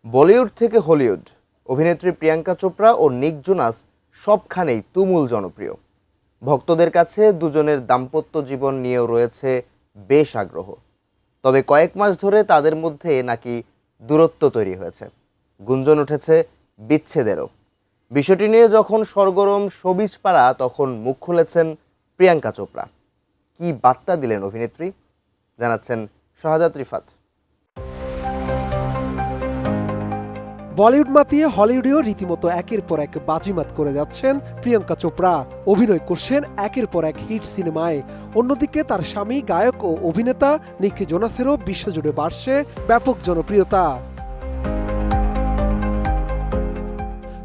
বলিউড থেকে হলিউড অভিনেত্রী প্রিয়াঙ্কা চোপড়া ও নিক জোনাস সবখানেই তুমুল জনপ্রিয়। ভক্তদের কাছে দুজনের দাম্পত্য জীবন নিয়েও রয়েছে বেশ আগ্রহ। তবে কয়েক মাস ধরে তাদের মধ্যে নাকি দূরত্ব তৈরি হয়েছে, গুঞ্জন উঠেছে বিচ্ছেদেরও। বিষয়টি নিয়ে যখন সরগরম শোবিজ পাড়া, তখন মুখ খুলেছেন প্রিয়াঙ্কা চোপড়া। কি বার্তা দিলেন অভিনেত্রী, জানাচ্ছেন শাহাদাত রিফাত। বলিউড মাতিয়ে হলিউডেও রীতিমতো একের পর এক বাজিমাত করে যাচ্ছেন প্রিয়াঙ্কা চোপড়া। অভিনয় করছেন একের পর এক হিট সিনেমায়। অন্যদিকে তার স্বামী গায়ক ও অভিনেতা নিক জোনাসেরও বিশ্বজুড়ে বাড়ছে ব্যাপক জনপ্রিয়তা।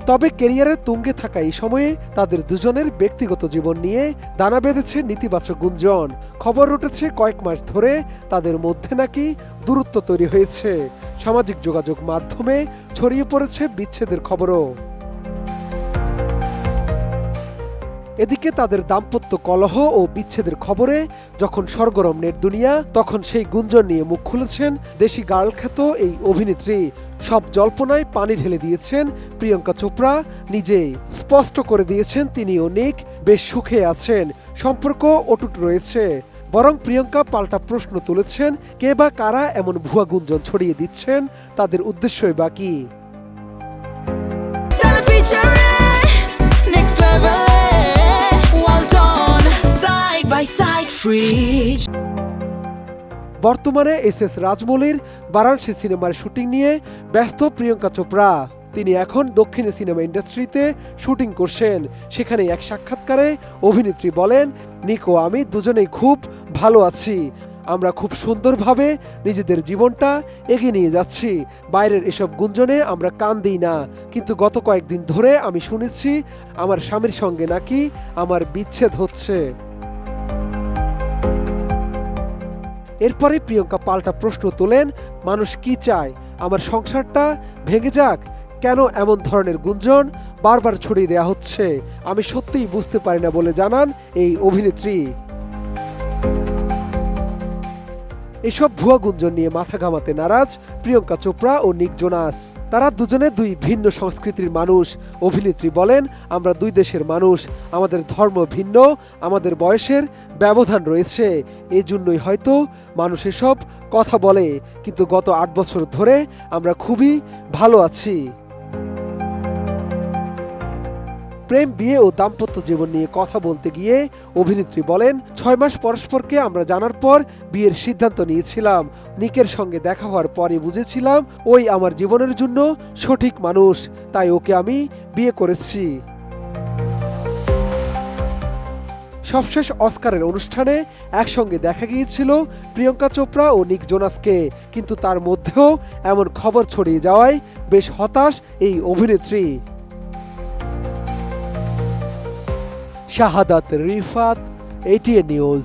তবে ক্যারিয়ারের তুঙ্গে থাকা এই সময়ে তাদের দুজনের ব্যক্তিগত জীবন নিয়ে দানা বেঁধেছে নেতিবাচক গুঞ্জন। খবর উঠেছে কয়েক মাস ধরে তাদের মধ্যে নাকি দূরত্ব তৈরি হয়েছে। সামাজিক যোগাযোগ মাধ্যমে ছড়িয়ে পড়েছে বিচ্ছেদের খবরও। এদিকে তাদের দাম্পত্য কলহ ও বিচ্ছেদের খবরে যখন সরগরম নেট দুনিয়া, তখন সেই গুঞ্জন নিয়ে মুখ খুলেছেন দেশি গার্ল খ্যাত এই অভিনেত্রী। সব জল্পনায় পানি ঢেলে দিয়েছেন প্রিয়াঙ্কা চোপড়া নিজেই। স্পষ্ট করে দিয়েছেন তিনি ও নিক বেশ সুখে আছেন, সম্পর্ক অটুট রয়েছে। বরং প্রিয়াঙ্কা পাল্টা প্রশ্ন তুলেছেন, কে বা কারা এমন ভুয়া গুঞ্জন ছড়িয়ে দিচ্ছেন, তাদের উদ্দেশ্যই বা কি। বর্তমানে এস রাজমৌলির বারাণসী সিনেমার শুটিং নিয়ে ব্যস্ত প্রিয়াঙ্কা চোপড়া। তিনি এখন দক্ষিণী সিনেমা ইন্ডাস্ট্রিতে শুটিং করছেন। সেখানে এক সাক্ষাৎকারে অভিনেত্রী বলেন, নিক ও আমি দুজনেই খুব ভালো আছি। আমরা খুব সুন্দরভাবে নিজেদের জীবনটা এগিয়ে নিয়ে যাচ্ছি। বাইরের এসব গুঞ্জনে আমরা কান দিই না, কিন্তু গত কয়েকদিন ধরে আমি শুনেছি আমার স্বামীর সঙ্গে নাকি আমার বিচ্ছেদ হচ্ছে। এরপরে প্রিয়াঙ্কা পাল্টা প্রশ্ন তোলেন, মানুষ কি চায়, আমার সংসারটা ভেঙে যাক? কেন এমন ধরনের গুঞ্জন বারবার ছড়িয়ে দেওয়া হচ্ছে, আমি সত্যিই বুঝতে পারি না বলে জানান এই অভিনেত্রী। এসব ভুয়া গুঞ্জন নিয়ে মাথা ঘামাতে নারাজ প্রিয়াঙ্কা চোপড়া ও নিক জোনাস। তারা দুজনে দুই ভিন্ন সংস্কৃতির মানুষ। অভিনেত্রী বলেন, আমরা দুই দেশের মানুষ, আমাদের ধর্ম ভিন্ন, আমাদের বয়সের ব্যবধান রয়েছে, এজন্যই হয়তো মানুষ এসব কথা বলে, কিন্তু গত 8 বছর ধরে আমরা খুবই ভালো আছি। প্রেম, বিয়ে ও দাম্পত্য জীবন নিয়ে কথা বলতে গিয়ে অভিনেত্রী বলেন, 6 মাস পরস্পরকে আমরা জানার পর বিয়ের সিদ্ধান্ত নিয়েছিলাম। নিকের সঙ্গে দেখা হওয়ার পরে বুঝেছিলাম ওই আমার জীবনের জন্য সঠিক মানুষ, তাই ওকে আমি বিয়ে করেছি। সবশেষ অস্কারের অনুষ্ঠানে একসঙ্গে দেখা গিয়েছিল প্রিয়াঙ্কা চোপড়া ও নিক জোনাসকে, কিন্তু তার মধ্যেও এমন খবর ছড়িয়ে যাওয়ায় বেশ হতাশ এই অভিনেত্রী। শাহাদাত রিফাত, ATN নিউজ।